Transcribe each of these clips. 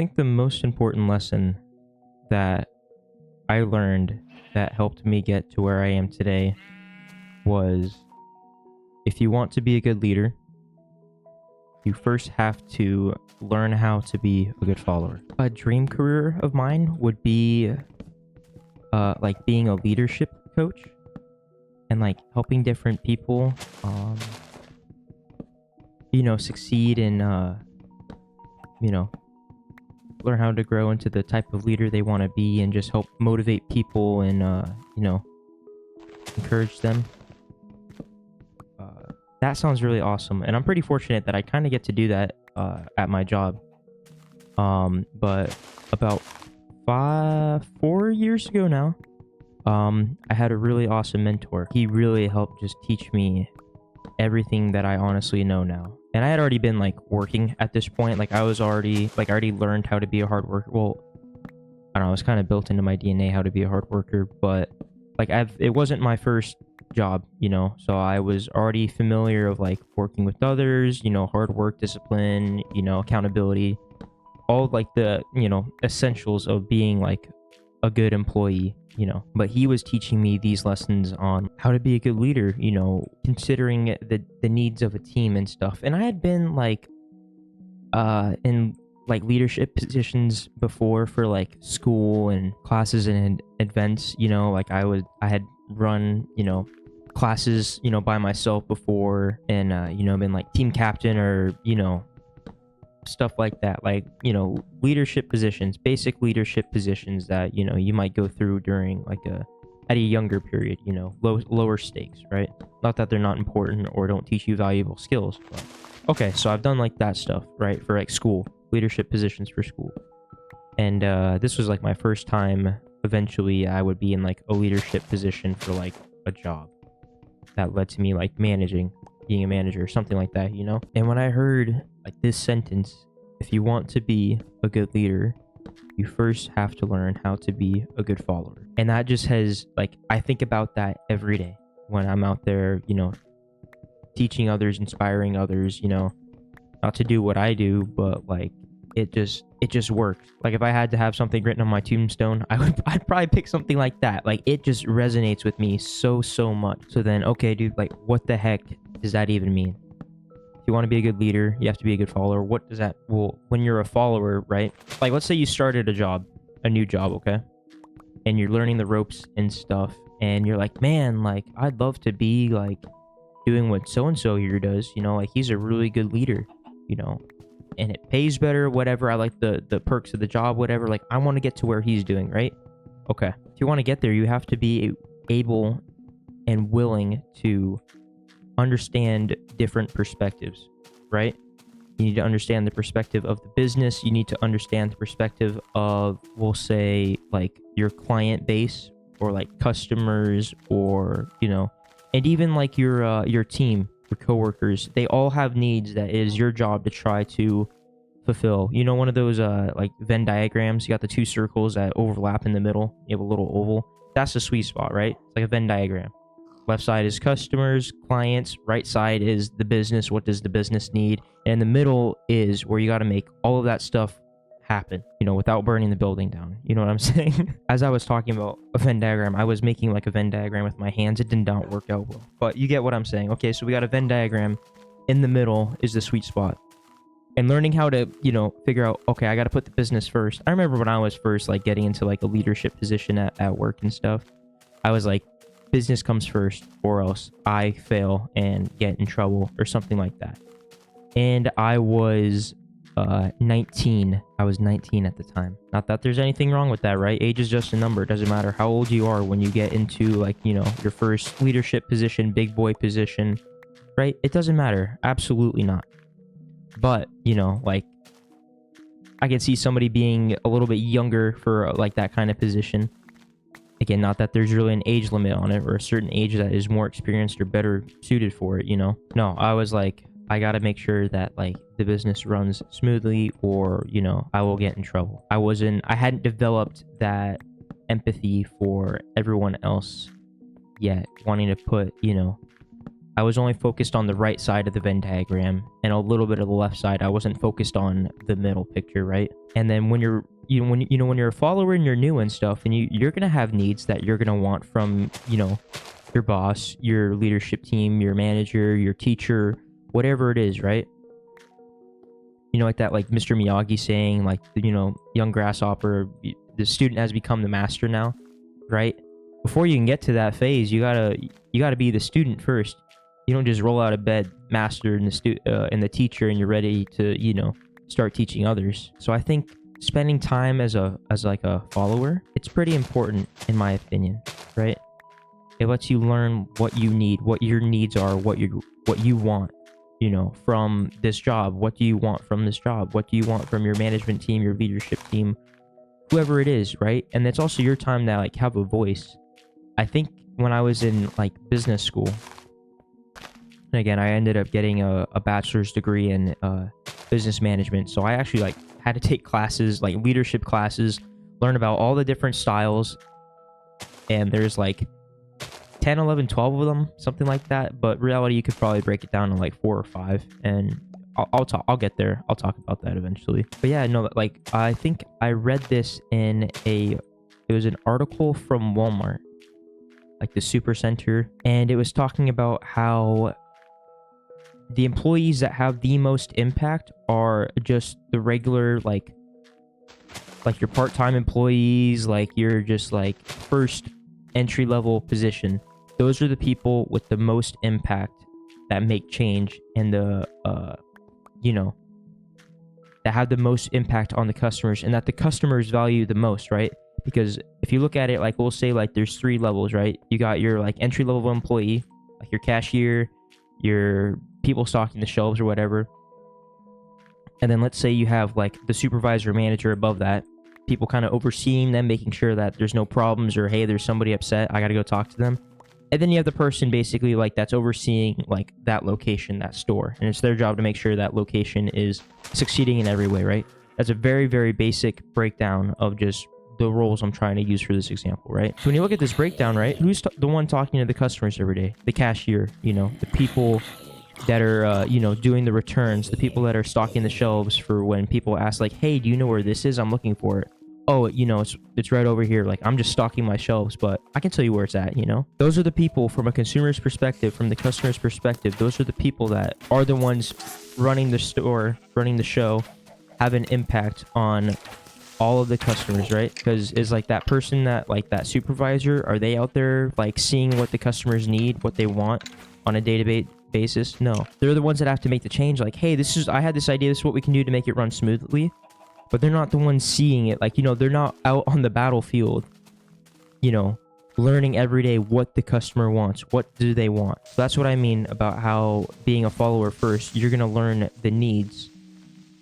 think the most important lesson that I learned that helped me get to where I am today was if you want to be a good leader, you first have to learn how to be a good follower. A dream career of mine would be like being a leadership coach and like helping different people succeed and learn how to grow into the type of leader they want to be and just help motivate people and encourage them. That sounds really awesome, and I'm pretty fortunate that I kind of get to do that at my job. But about 4 years ago now, I had a really awesome mentor. He really helped just teach me everything that I honestly know now. And I had already been like working at this point. Like I already learned how to be a hard worker. Well, I don't know, it's kind of built into my DNA how to be a hard worker, but like it wasn't my first job, so I was already familiar of like working with others, hard work, discipline, accountability, all like the, essentials of being like a good employee, but he was teaching me these lessons on how to be a good leader, considering the needs of a team and stuff. And I had been like in like leadership positions before for like school and classes and events, like I had run, classes, by myself before, and been like team captain or, stuff like that, like leadership positions, basic leadership positions that you might go through during like at a younger period, lower stakes, right? Not that they're not important or don't teach you valuable skills, but okay, so I've done like that stuff, right, for like school, leadership positions for school. And this was like my first time eventually I would be in like a leadership position for like a job that led to me like being a manager or something like that, And when I heard like this sentence, if you want to be a good leader, you first have to learn how to be a good follower. And that just has like, I think about that every day when I'm out there, teaching others, inspiring others, not to do what I do, but like it just works. Like if I had to have something written on my tombstone, I'd probably pick something like that. Like it just resonates with me so much. So then, okay, dude, like what the heck does that even mean? If you want to be a good leader, you have to be a good follower. What does that, well, when you're a follower, right? Like let's say you started a new job, okay? And you're learning the ropes and stuff, and you're like, man, like I'd love to be like doing what so-and-so here does, like he's a really good leader, and it pays better, whatever. I like the perks of the job, whatever. Like I want to get to where he's doing, right? Okay. If you want to get there, you have to be able and willing to understand different perspectives, right? You need to understand the perspective of the business. You need to understand the perspective of, we'll say, like your client base or like customers or, and even like your team, your coworkers. They all have needs that is your job to try to fulfill. One of those like Venn diagrams, you got the two circles that overlap in the middle. You have a little oval. That's the sweet spot, right? It's like a Venn diagram. Left side is customers, clients. Right side is the business. What does the business need? And the middle is where you got to make all of that stuff happen, without burning the building down. You know what I'm saying? As I was talking about a Venn diagram, I was making like a Venn diagram with my hands. It did not work out well, but you get what I'm saying. Okay, so we got a Venn diagram. In the middle is the sweet spot. And learning how to, figure out, okay, I got to put the business first. I remember when I was first like getting into like a leadership position at work and stuff, I was like, business comes first or else I fail and get in trouble or something like that. And I was 19. I was 19 at the time. Not that there's anything wrong with that, right? Age is just a number. It doesn't matter how old you are when you get into like, your first leadership position, big boy position, right? It doesn't matter. Absolutely not. But, like I can see somebody being a little bit younger for like that kind of position. Again, not that there's really an age limit on it or a certain age that is more experienced or better suited for it, No, I was like, I got to make sure that like the business runs smoothly or, I will get in trouble. I hadn't developed that empathy for everyone else yet, wanting to put, I was only focused on the right side of the Venn diagram and a little bit of the left side. I wasn't focused on the middle picture, right? And then when you're when you're a follower and you're new and stuff, and you're gonna have needs that you're gonna want from your boss, your leadership team, your manager, your teacher, whatever it is, right? Like that, like Mr. Miyagi saying, like, young grasshopper, the student has become the master now, right? Before you can get to that phase, you gotta be the student first. You don't just roll out of bed, master in the teacher, and you're ready to start teaching others. So I think spending time as like a follower, it's pretty important in my opinion, right? It lets you learn what you need, what your needs are, what you want, from this job. What do you want from this job? What do you want from your management team, your leadership team, whoever it is, right? And it's also your time to like have a voice. I think when I was in like business school, and again, I ended up getting a bachelor's degree in business management. So I actually like had to take classes, like leadership classes, learn about all the different styles. And there's like 10, 11, 12 of them, something like that. But reality, you could probably break it down to like 4 or 5. And I'll get there. I'll talk about that eventually. But yeah, no, like I think I read this it was an article from Walmart, like the Super Center. And it was talking about how the employees that have the most impact are just the regular, like your part-time employees, like you're just like first entry-level position. Those are the people with the most impact that make change and that have the most impact on the customers and that the customers value the most, right? Because if you look at it, like we'll say like there's 3 levels, right? You got your like entry-level employee, like your cashier, your people stocking the shelves or whatever. And then let's say you have like the supervisor manager above that, people kind of overseeing them, making sure that there's no problems or, hey, there's somebody upset, I gotta go talk to them. And then you have the person basically like that's overseeing like that location, that store. And it's their job to make sure that location is succeeding in every way, right? That's a very, very basic breakdown of just the roles I'm trying to use for this example, right? So when you look at this breakdown, right, who's the one talking to the customers every day? The cashier, the people that are, doing the returns, the people that are stocking the shelves for when people ask like, hey, do you know where this is? I'm looking for it. Oh, it's right over here. Like, I'm just stocking my shelves, but I can tell you where it's at, Those are the people from a consumer's perspective, from the customer's perspective. Those are the people that are the ones running the store, running the show, have an impact on all of the customers, right? Because is like that person that supervisor, are they out there like seeing what the customers need, what they want on a day-to-day basis? No. They're the ones that have to make the change. Like, hey, I had this idea. This is what we can do to make it run smoothly. But they're not the ones seeing it. Like, they're not out on the battlefield, learning every day what the customer wants. What do they want? So that's what I mean about how being a follower first, you're going to learn the needs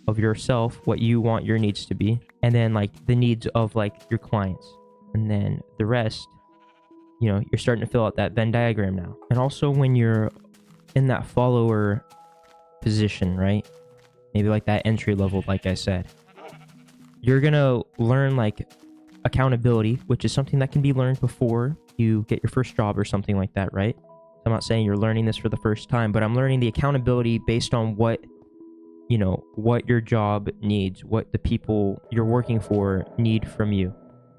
of yourself, what you want your needs to be, and then like the needs of like your clients. And then the rest, you're starting to fill out that Venn diagram now. And also when you're in that follower position, right? Maybe like that entry level, like I said, you're gonna learn like accountability, which is something that can be learned before you get your first job or something like that, right? I'm not saying you're learning this for the first time, but I'm learning the accountability based on what your job needs, what the people you're working for need from you.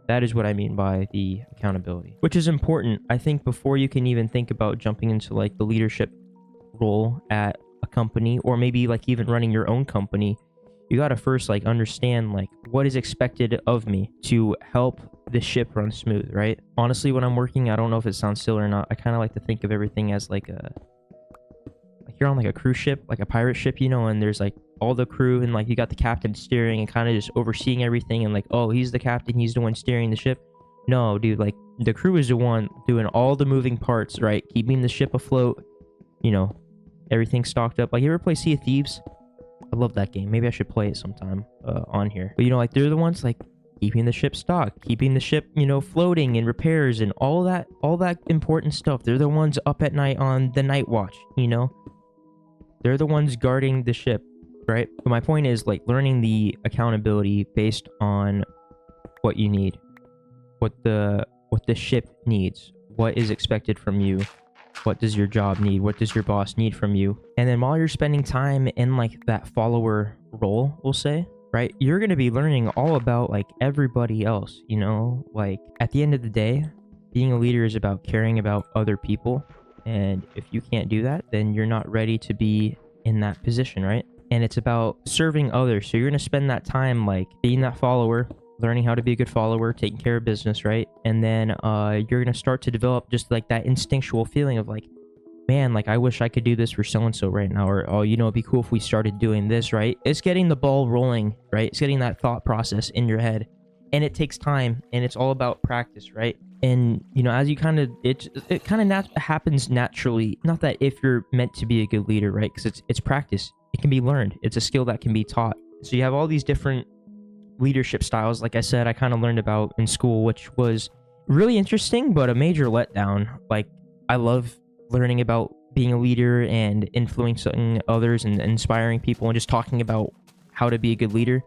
That is what I mean by the accountability, which is important. I think before you can even think about jumping into like the leadership role at a company, or maybe like even running your own company, you got to first like understand like what is expected of me to help the ship run smooth, right? Honestly, when I'm working, I don't know if it sounds silly or not, I kind of like to think of everything as like you're on like a cruise ship, like a pirate ship, and there's like all the crew, and like you got the captain steering and kind of just overseeing everything, and like, oh, he's the captain, he's the one steering the ship. No, dude, like the crew is the one doing all the moving parts, right? Keeping the ship afloat, everything stocked up. Like, you ever play Sea of Thieves? I love that game. Maybe I should play it sometime on here. But like they're the ones like keeping the ship stocked, keeping the ship, floating, and repairs and all that important stuff. They're the ones up at night on the night watch, They're the ones guarding the ship, right? But my point is like learning the accountability based on what you need, what the ship needs, what is expected from you, What does your job need? What does your boss need from you? And then while you're spending time in like that follower role, we'll say, right, you're going to be learning all about like everybody else, you know, like at the end of the day, being a leader is about caring about other people. And if you can't do that, then you're not ready to be in that position, right? And it's about serving others. So you're going to spend that time like being that follower, learning how to be a good follower, taking care of business, right? And then you're going to start to develop just like that instinctual feeling of like, man, like I wish I could do this for so-and-so right now. Or, oh, you know, it'd be cool if we started doing this, right? It's getting the ball rolling, right? It's getting that thought process in your head. And it takes time, and it's all about practice, right? And, you know, as you kind of, it kind of happens naturally. Not that if you're meant to be a good leader, right? Because it's practice. It can be learned. It's a skill that can be taught. So you have all these different leadership styles. Like I said, I kind of learned about in school, which was really interesting, but a major letdown. Like, I love learning about being a leader and influencing others and inspiring people and just talking about how to be a good leader.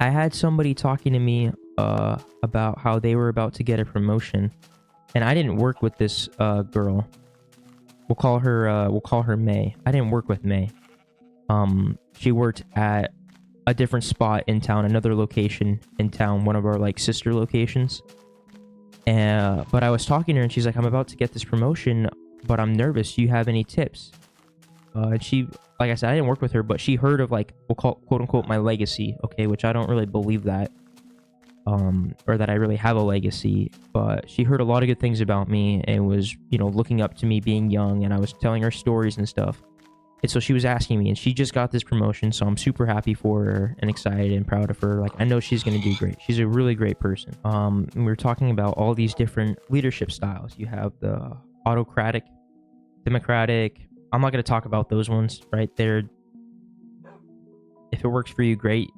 I had somebody talking to me about how they were about to get a promotion, and I didn't work with this girl. We'll call her May. I didn't work with May. She worked at a different spot in town, another location in town, one of our like sister locations. But I was talking to her, and she's like, I'm about to get this promotion, but I'm nervous. Do you have any tips? And she, like I said, I didn't work with her, but she heard of like, we'll call quote unquote my legacy, okay, which I don't really believe that, or that I really have a legacy, but she heard a lot of good things about me and was, you know, looking up to me being young, and I was telling her stories and stuff. And so she was asking me, and she just got this promotion, so I'm super happy for her and excited and proud of her. Like, I know she's going to do great. She's a really great person. And we were talking about all these different leadership styles. You have the autocratic, democratic. I'm not going to talk about those ones, right? If it works for you, great.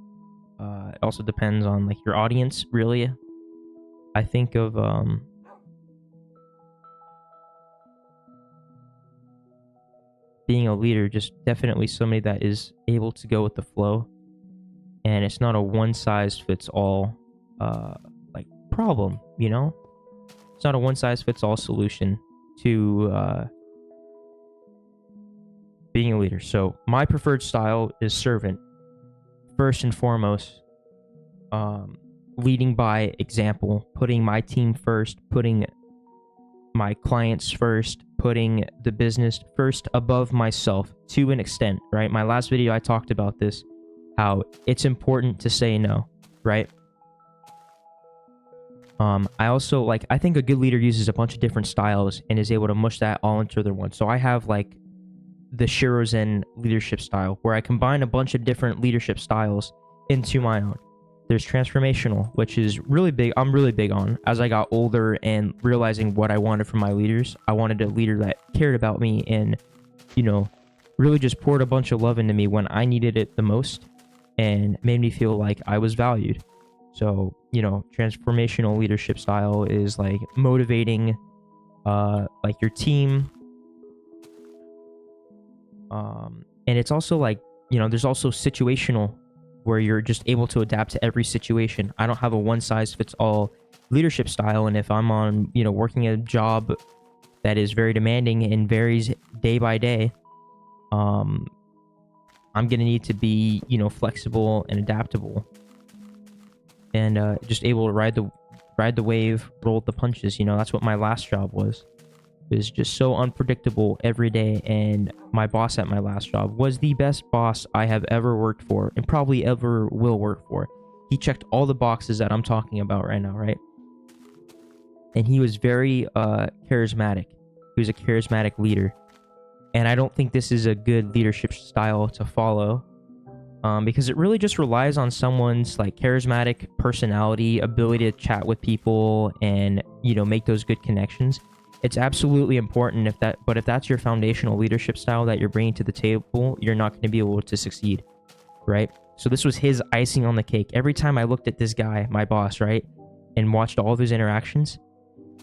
It also depends on like your audience, really. I think of being a leader, just definitely somebody that is able to go with the flow, and it's not a one size fits all like problem, you know? It's not a one size fits all solution to being a leader. So my preferred style is servant, first and foremost. Leading by example, putting my team first, putting my clients first, putting the business first above myself to an extent, right? My last video, I talked about this, how it's important to say no, right? I also I think a good leader uses a bunch of different styles and is able to mush that all into their one. So I have like the Shirozen leadership style, where I combine a bunch of different leadership styles into my own. There's transformational, which is really big. I'm really big on. As I got older and realizing what I wanted from my leaders, I wanted a leader that cared about me and, you know, really just poured a bunch of love into me when I needed it the most and made me feel like I was valued. So, you know, transformational leadership style is like motivating like your team. And it's also like, you know, there's also situational, where you're just able to adapt to every situation. I don't have a one size fits all leadership style. And if I'm on, you know, working a job that is very demanding and varies day by day, I'm going to need to be, you know, flexible and adaptable, and just able to ride the wave, roll with the punches. You know, that's what my last job was. It was just so unpredictable every day, and my boss at my last job was the best boss I have ever worked for and probably ever will work for. He checked all the boxes that I'm talking about right now, right? And he was very charismatic. He was a charismatic leader. And I don't think this is a good leadership style to follow, because it really just relies on someone's like charismatic personality, ability to chat with people and, you know, make those good connections. It's absolutely important if that's your foundational leadership style that you're bringing to the table, you're not going to be able to succeed, right? So this was his icing on the cake. Every time I looked at this guy, my boss, right, and watched all of his interactions,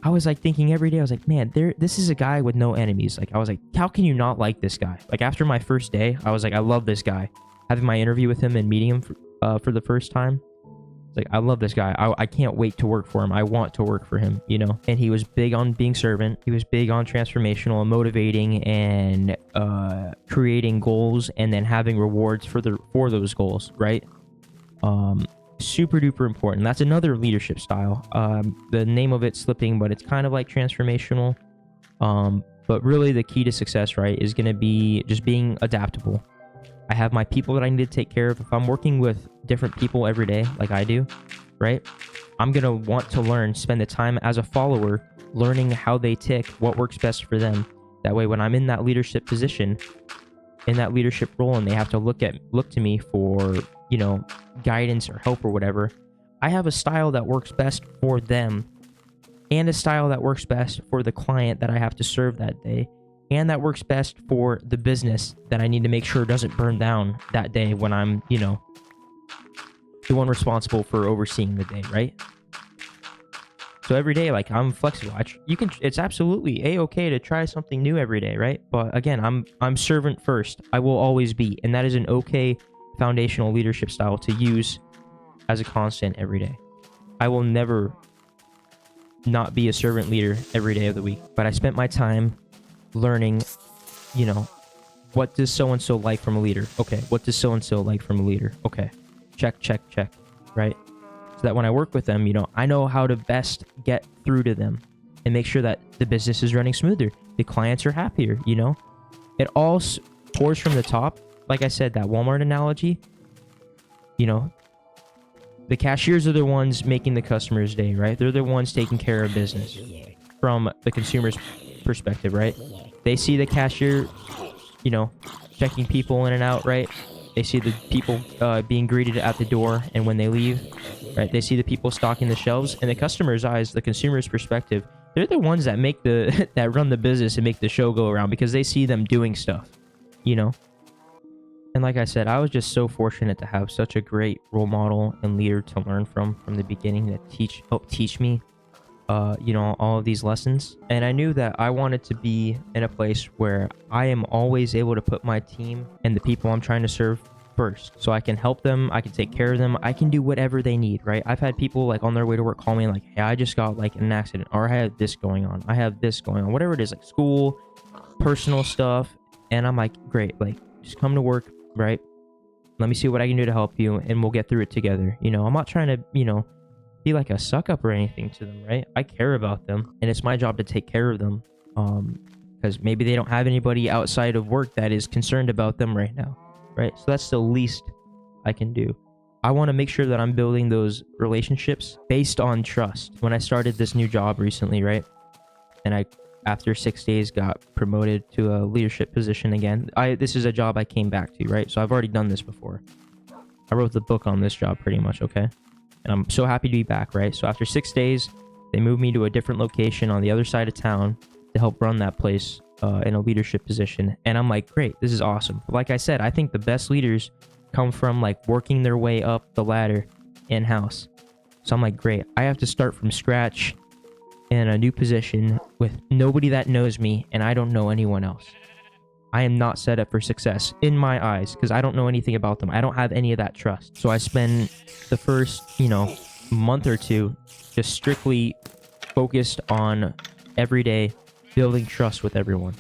I was like thinking every day, I was like, man, this is a guy with no enemies. Like, I was like, how can you not like this guy? Like, after my first day, I was like, I love this guy. Having my interview with him and meeting him for the first time, It's like, I love this guy. I can't wait to work for him. I want to work for him, you know? And he was big on being servant. He was big on transformational and motivating and creating goals and then having rewards for those goals, right? Super duper important. That's another leadership style. The name of it's slipping, but it's kind of like transformational. But really the key to success, right, is going to be just being adaptable. I have my people that I need to take care of. If I'm working with different people every day, like I do, right, I'm going to want to spend the time as a follower, learning how they tick, what works best for them. That way, when I'm in that leadership position, in that leadership role, and they have to look to me for, you know, guidance or help or whatever, I have a style that works best for them and a style that works best for the client that I have to serve that day, and that works best for the business that I need to make sure doesn't burn down that day when I'm, you know, the one responsible for overseeing the day, right? So every day, like, I'm flexible. It's absolutely a-okay to try something new every day, right? But again, I'm servant first. I will always be, and that is an okay foundational leadership style to use as a constant every day. I will never not be a servant leader every day of the week, but I spent my time learning, you know, what does so-and-so like from a leader? Okay, what does so-and-so like from a leader? Okay, check, right? So that when I work with them, you know, I know how to best get through to them and make sure that the business is running smoother. The clients are happier, you know? It all pours from the top. Like I said, that Walmart analogy, you know, the cashiers are the ones making the customer's day, right? They're the ones taking care of business from the consumer's perspective, right? They see the cashier, you know, checking people in and out, right? They see the people being greeted at the door and when they leave, right? They see the people stocking the shelves, and the customer's eyes, the consumer's perspective, they're the ones that make that run the business and make the show go around because they see them doing stuff, you know? And like I said, I was just so fortunate to have such a great role model and leader to learn from the beginning that helped teach me, you know, all of these lessons. And I knew that I wanted to be in a place where I am always able to put my team and the people I'm trying to serve first, so I can help them, I can take care of them, I can do whatever they need, right? I've had people like on their way to work call me like, hey, I just got like in an accident, or I have this going on, whatever it is, like school, personal stuff. And I'm like, great, like, just come to work, right? Let me see what I can do to help you, and we'll get through it together. You know, I'm not trying to, you know, be like a suck up or anything to them, right? I care about them, and it's my job to take care of them, because maybe they don't have anybody outside of work that is concerned about them right now, right? So that's the least I can do. I want to make sure that I'm building those relationships based on trust. When I started this new job recently, right, and I, after 6 days, got promoted to a leadership position again. This is a job I came back to, right? So I've already done this before. I wrote the book on this job pretty much, okay? And I'm so happy to be back, right? So after 6 days, they moved me to a different location on the other side of town to help run that place in a leadership position. And I'm like, great, this is awesome. But like I said, I think the best leaders come from like working their way up the ladder in-house. So I'm like, great, I have to start from scratch in a new position with nobody that knows me, and I don't know anyone else. I am not set up for success in my eyes because I don't know anything about them. I don't have any of that trust. So I spend the first, you know, month or two just strictly focused on every day building trust with everyone,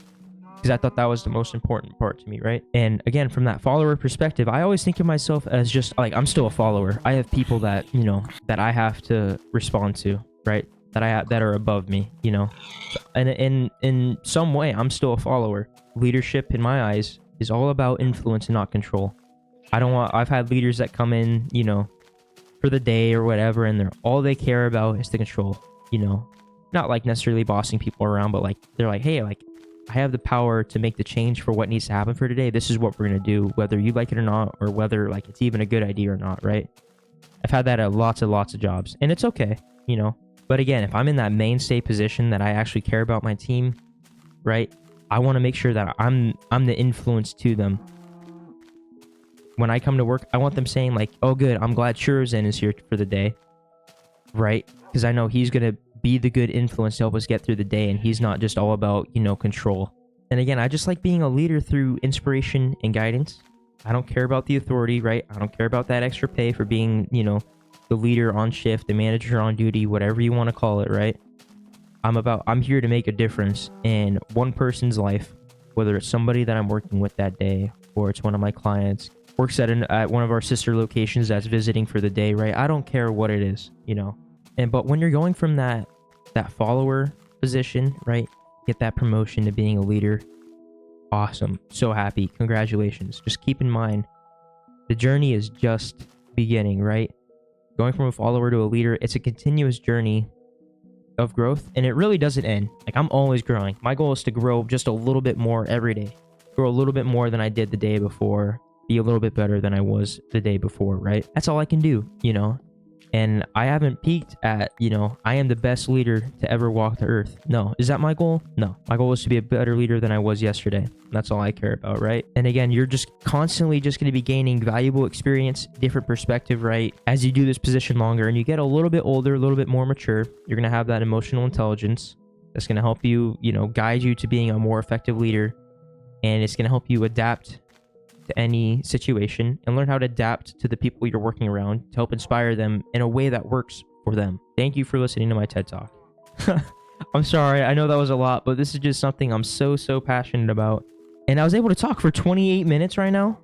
because I thought that was the most important part to me, right? And again, from that follower perspective, I always think of myself as just like, I'm still a follower. I have people that, you know, that I have to respond to, right? That are above me, you know, and in some way, I'm still a follower. Leadership, in my eyes, is all about influence and not control. I've had leaders that come in, you know, for the day or whatever, and all they care about is the control, you know, not like necessarily bossing people around, but like, they're like, hey, like, I have the power to make the change for what needs to happen for today. This is what we're going to do, whether you like it or not, or whether like it's even a good idea or not, right? I've had that at lots and lots of jobs, and it's okay, you know. But again, if I'm in that mainstay position that I actually care about my team, right, I want to make sure that I'm the influence to them. When I come to work, I want them saying like, oh good, I'm glad Shurozen is here for the day, right? Because I know he's going to be the good influence to help us get through the day, and he's not just all about, you know, control. And again, I just like being a leader through inspiration and guidance. I don't care about the authority, right? I don't care about that extra pay for being, you know, the leader on shift, the manager on duty, whatever you want to call it, right? I'm here to make a difference in one person's life, whether it's somebody that I'm working with that day or it's one of my clients, works at one of our sister locations that's visiting for the day, right? I don't care what it is, you know. But when you're going from that follower position, right? Get that promotion to being a leader. Awesome. So happy. Congratulations. Just keep in mind, the journey is just beginning, right? Going from a follower to a leader, it's a continuous journey of growth, and it really doesn't end. Like, I'm always growing. My goal is to grow just a little bit more every day. Grow a little bit more than I did the day before. Be a little bit better than I was the day before, right? That's all I can do, you know? And I haven't peaked at, you know, I am the best leader to ever walk the earth. No. Is that my goal? No. My goal is to be a better leader than I was yesterday. That's all I care about, right? And again, you're just constantly just going to be gaining valuable experience, different perspective, right? As you do this position longer and you get a little bit older, a little bit more mature, you're going to have that emotional intelligence that's going to help you, you know, guide you to being a more effective leader. And it's going to help you adapt to any situation and learn how to adapt to the people you're working around to help inspire them in a way that works for them. Thank you for listening to my TED Talk. I'm sorry, I know that was a lot, but this is just something I'm so passionate about. And I was able to talk for 28 minutes right now.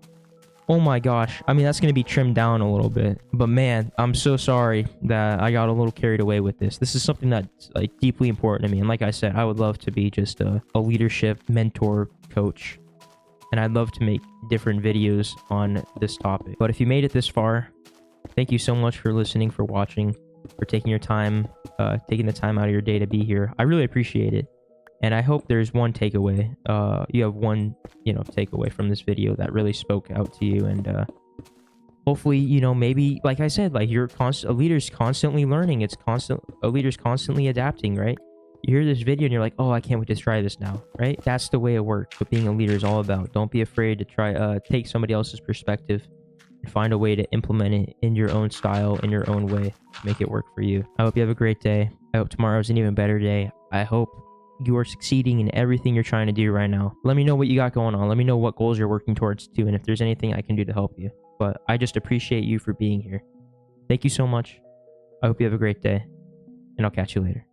Oh my gosh. I mean, that's going to be trimmed down a little bit. But man, I'm so sorry that I got a little carried away with this. This is something that's like deeply important to me. And like I said, I would love to be just a leadership mentor coach. And I'd love to make different videos on this topic. But if you made it this far, thank you so much for listening, for watching, for taking your time, taking the time out of your day to be here. I really appreciate it. And I hope there's one takeaway. You have one, you know, takeaway from this video that really spoke out to you. And hopefully, you know, maybe, like I said, like a leader's constantly learning. A leader's constantly adapting, right? You hear this video and you're like, oh, I can't wait to try this now, right? That's the way it works. What being a leader is all about. Don't be afraid to try, take somebody else's perspective and find a way to implement it in your own style, in your own way, to make it work for you. I hope you have a great day. I hope tomorrow's an even better day. I hope you are succeeding in everything you're trying to do right now. Let me know what you got going on. Let me know what goals you're working towards too, and if there's anything I can do to help you. But I just appreciate you for being here. Thank you so much. I hope you have a great day, and I'll catch you later.